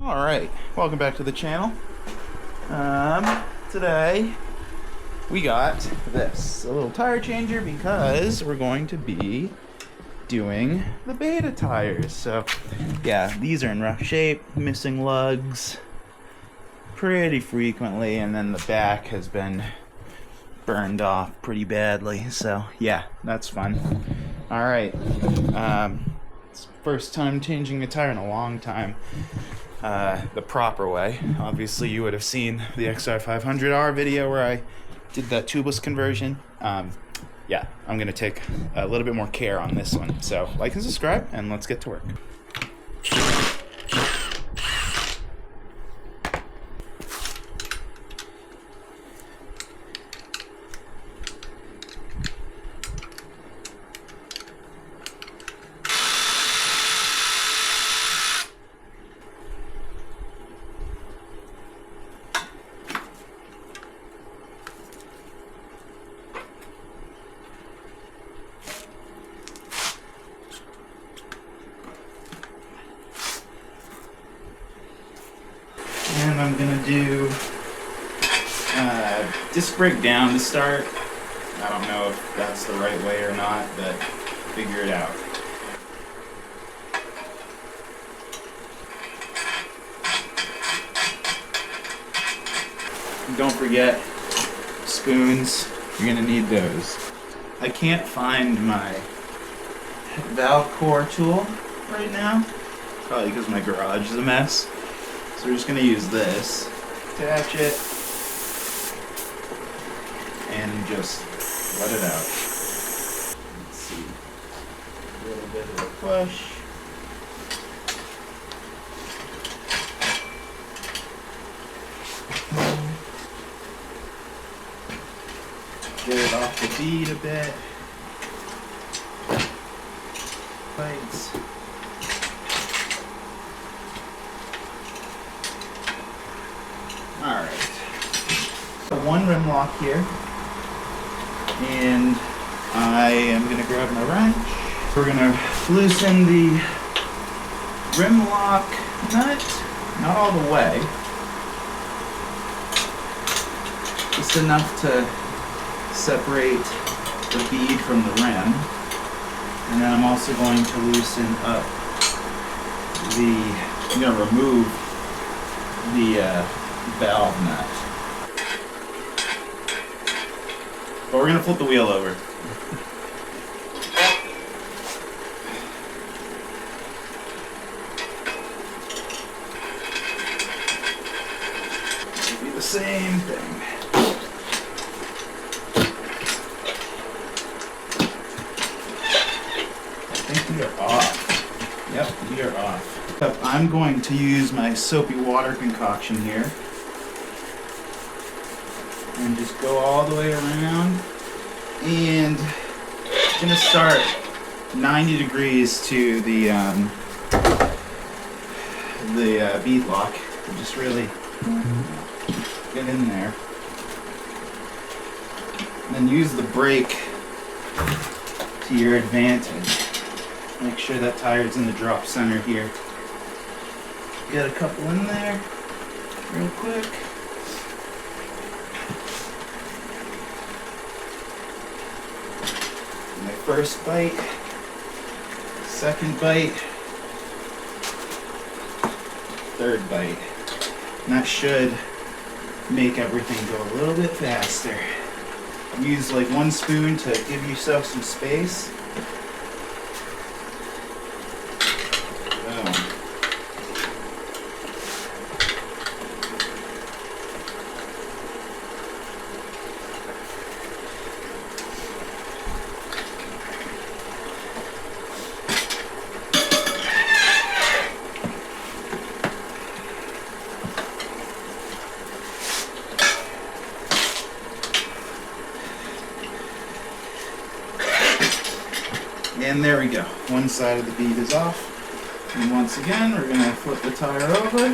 Alright, welcome back to the channel. Today we got this, a little tire changer, because we're going to be doing the beta tires. So yeah, these are in rough shape, missing lugs pretty frequently, and then the back has been burned off pretty badly. So yeah, that's fun. Alright, it's first time changing a tire in a long time. The proper way. Obviously you would have seen the XR500R video where I did that tubeless conversion. Yeah, I'm gonna take a little bit more care on this one. So like and subscribe, and let's get to work. And I'm gonna do disc brake down to start. I don't know if that's the right way or not, but figure it out. And don't forget spoons, you're gonna need those. I can't find my valve core tool right now, probably because my garage is a mess. So we're just going to use this, attach it, and just let it out. Let's see, a little bit of a push. Get it off the bead a bit. Bites. Alright, so one rim lock here, and I am going to grab my wrench. We're going to loosen the rim lock nut, not all the way, just enough to separate the bead from the rim, and then I'm also going to loosen up I'm going to remove the valve nut. But we're going to flip the wheel over. It'll be the same thing. I think we are off. Yep, we are off. I'm going to use my soapy water concoction here and just go all the way around, and I'm gonna start 90 degrees to the bead lock, and just really get in there, and then use the brake to your advantage. Make sure that tire's in the drop center here. Get a couple in there real quick. My first bite, second bite, third bite. And that should make everything go a little bit faster. Use like one spoon to give yourself some space. Boom. And there we go. One side of the bead is off. And once again, we're going to flip the tire over.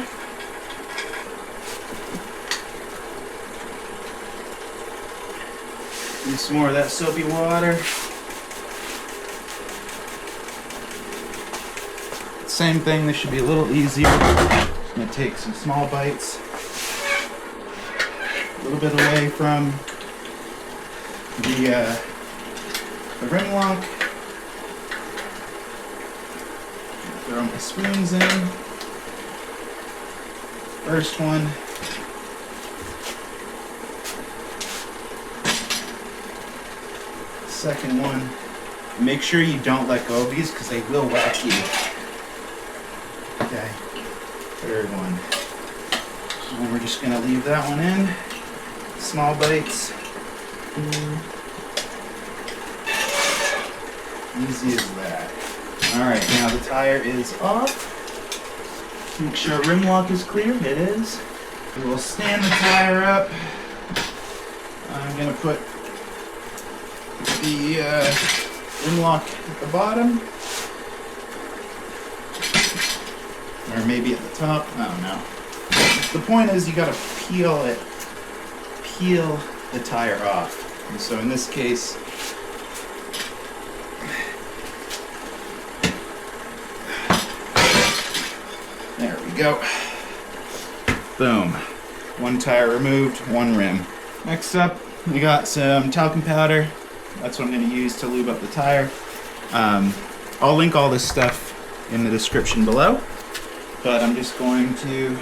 Use some more of that soapy water. Same thing, this should be a little easier. I'm gonna take some small bites, a little bit away from the rim lock. Throw my spoons in. First one. Second one. Make sure you don't let go of these because they will whack you. Okay. Third one. And we're just gonna leave that one in. Small bites. Easy as that. Alright, now the tire is off. Make sure rim lock is clear. It is. We will stand the tire up. I'm gonna put the rim lock at the bottom. Or maybe at the top. I don't know. The point is you gotta peel the tire off. And so in this case, there we go. Boom. One tire removed, one rim. Next up, we got some talcum powder. That's what I'm going to use to lube up the tire. I'll link all this stuff in the description below, but I'm just going to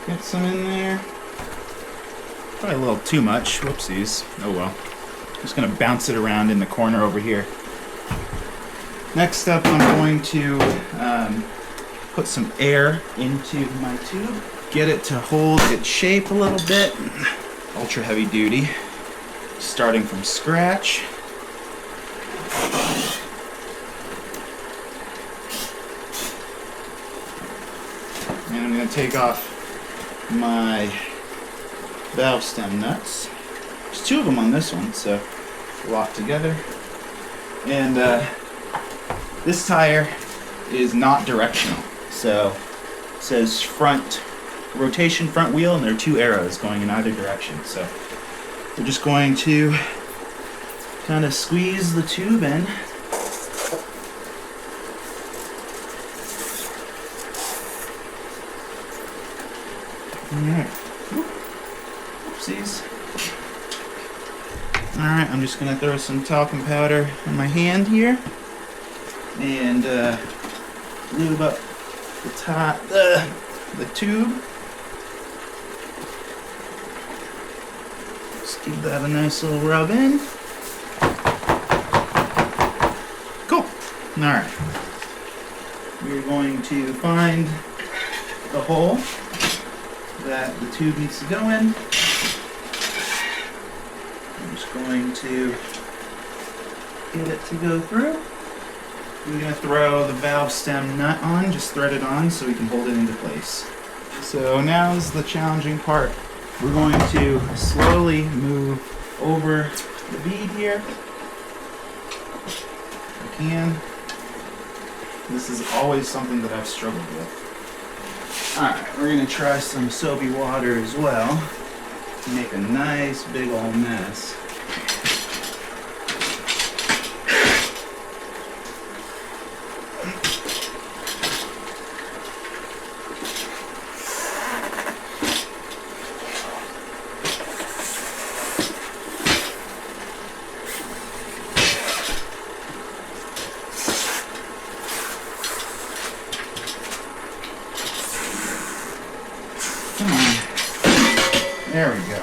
get some in there. Probably a little too much. Whoopsies. Oh well. Just going to bounce it around in the corner over here. Next up, I'm going to put some air into my tube. Get it to hold its shape a little bit. Ultra heavy duty. Starting from scratch. And I'm going to take off my valve stem nuts. There's two of them on this one, so lock together. And this tire is not directional. So it says front rotation front wheel, and there are two arrows going in either direction. So we're just going to kind of squeeze the tube in. Alright. Oopsies. Alright, I'm just going to throw some talcum powder on my hand here and lube up the tube. Just give that a nice little rub in. Cool. Alright. We're going to find the hole that the tube needs to go in. I'm just going to get it to go through. We're going to throw the valve stem nut on, just thread it on so we can hold it into place. So now is the challenging part. We're going to slowly move over the bead here. If we can. This is always something that I've struggled with. Alright, we're going to try some soapy water as well to make a nice big old mess. There we go.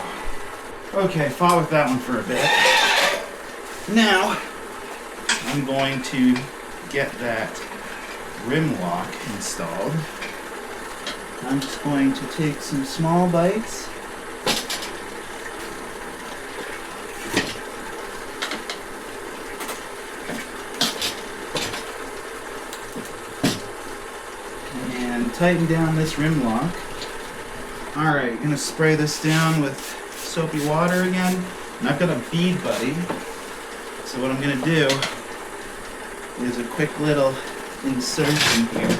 Okay, fought with that one for a bit. Now, I'm going to get that rim lock installed. I'm just going to take some small bites. And tighten down this rim lock. Alright, gonna spray this down with soapy water again. And I've got a bead buddy. So what I'm gonna do is a quick little insertion here.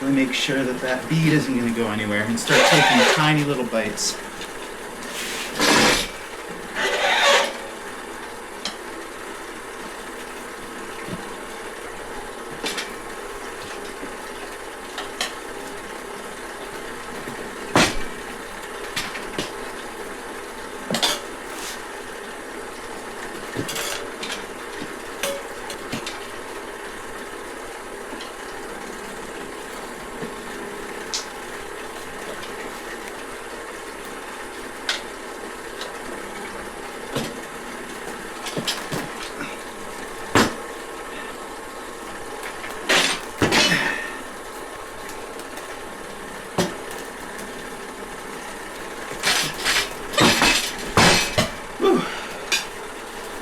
Really make sure that that bead isn't gonna go anywhere, and start taking tiny little bites.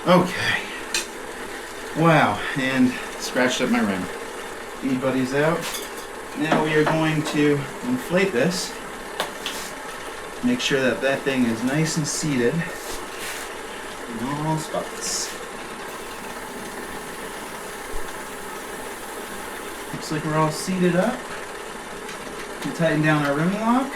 Okay. Wow, and scratched up my rim. Bead buddy's out. Now we are going to inflate this. Make sure that that thing is nice and seated in all spots. Looks like we're all seated up. We tighten down our rim lock.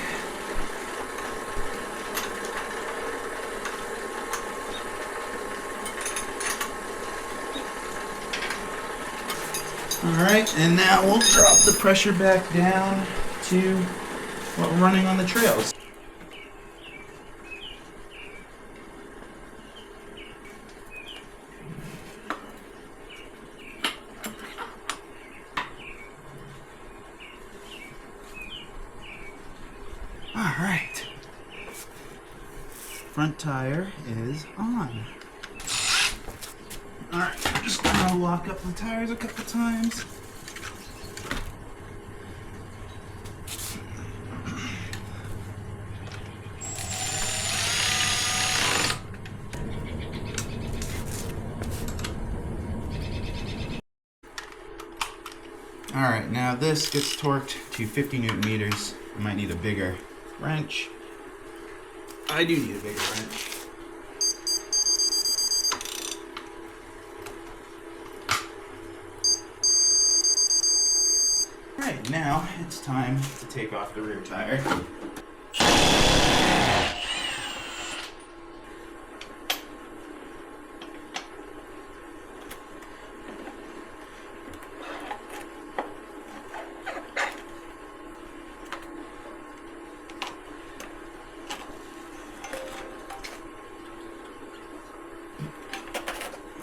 Alright, and now we'll drop the pressure back down to what we're running on the trails. Alright. Front tire is on. Alright, I'm just gonna lock up the tires a couple times. Alright, now this gets torqued to 50 Newton meters. I might need a bigger wrench. I do need a bigger wrench. Alright, now it's time to take off the rear tire.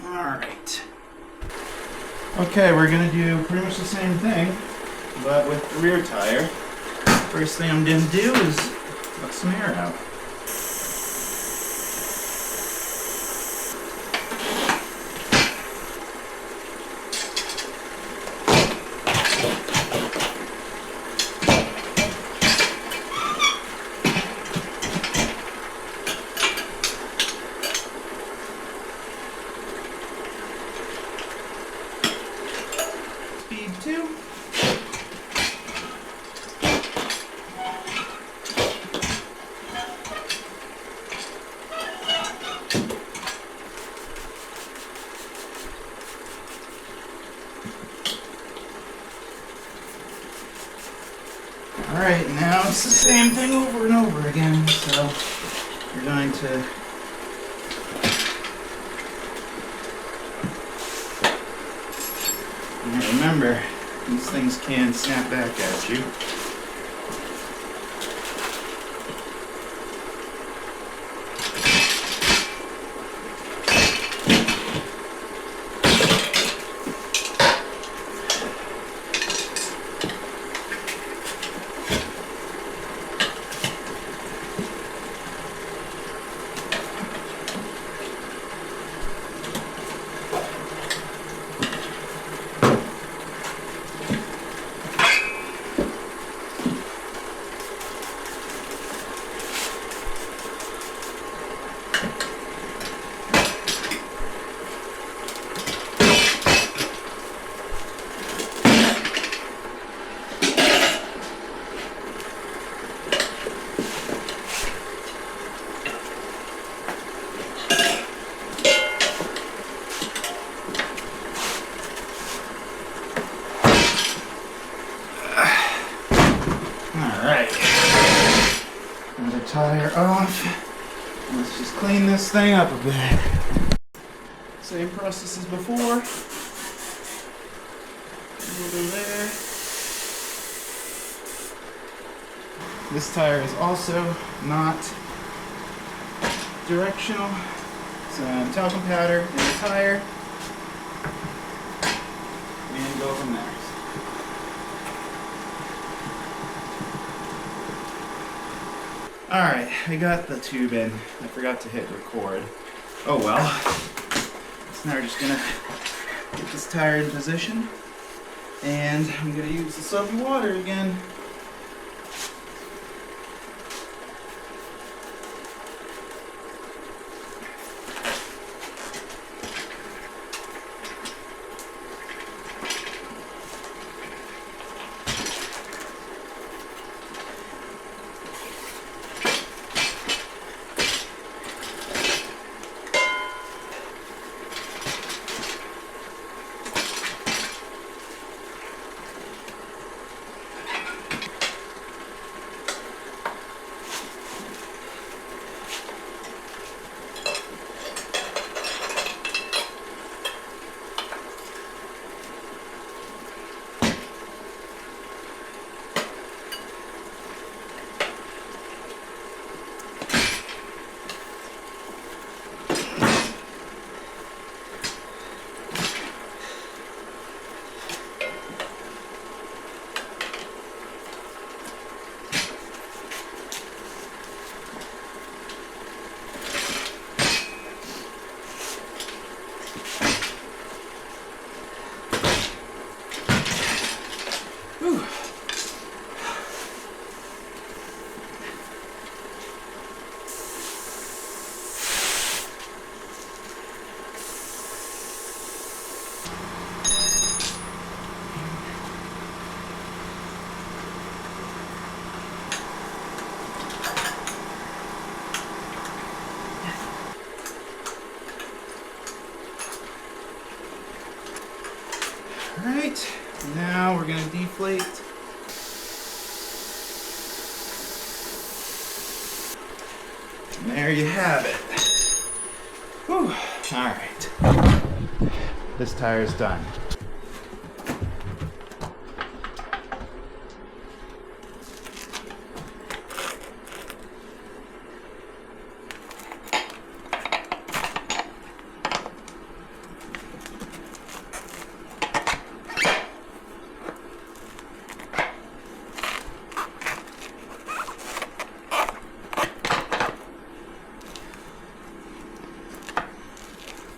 Alright. Okay, we're going to do pretty much the same thing, but with the rear tire. First thing I'm going to do is let some air out. Speed 2. Alright, now it's the same thing over and over again, so you're going to remember, these things can snap back at you. Another tire off. Let's just clean this thing up a bit. Same process as before. Over there. This tire is also not directional. Some talcum powder in the tire. And go from there. Alright, I got the tube in. I forgot to hit record. Oh well. So now we're just gonna get this tire in position. And I'm gonna use the soapy water again. Alright, now we're gonna deflate. And there you have it. Whew. Alright. This tire's done.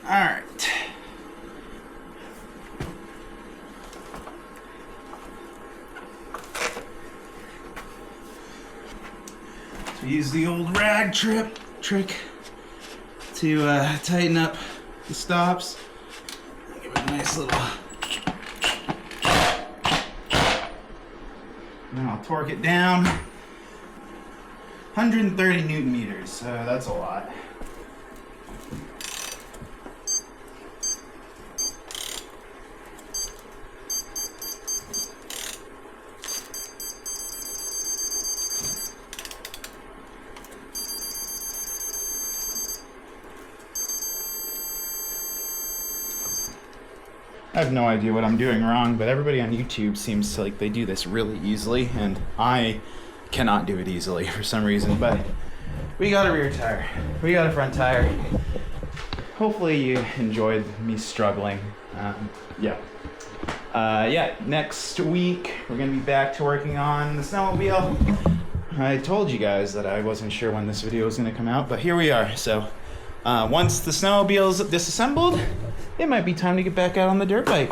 Alright. So use the old rag trick to tighten up the stops. Give it a nice little. Then I'll torque it down. 130 Newton meters, so that's a lot. I have no idea what I'm doing wrong, but everybody on YouTube seems like they do this really easily, and I cannot do it easily for some reason. But we got a rear tire, we got a front tire. Hopefully you enjoyed me struggling. Yeah, next week we're gonna be back to working on the snowmobile. I told you guys that I wasn't sure when this video was gonna come out, but here we are. So once the snowmobile's disassembled, it might be time to get back out on the dirt bike.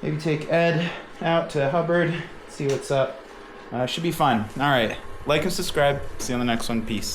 Maybe take Ed out to Hubbard, see what's up. Should be fun. All right, like and subscribe. See you on the next one. Peace.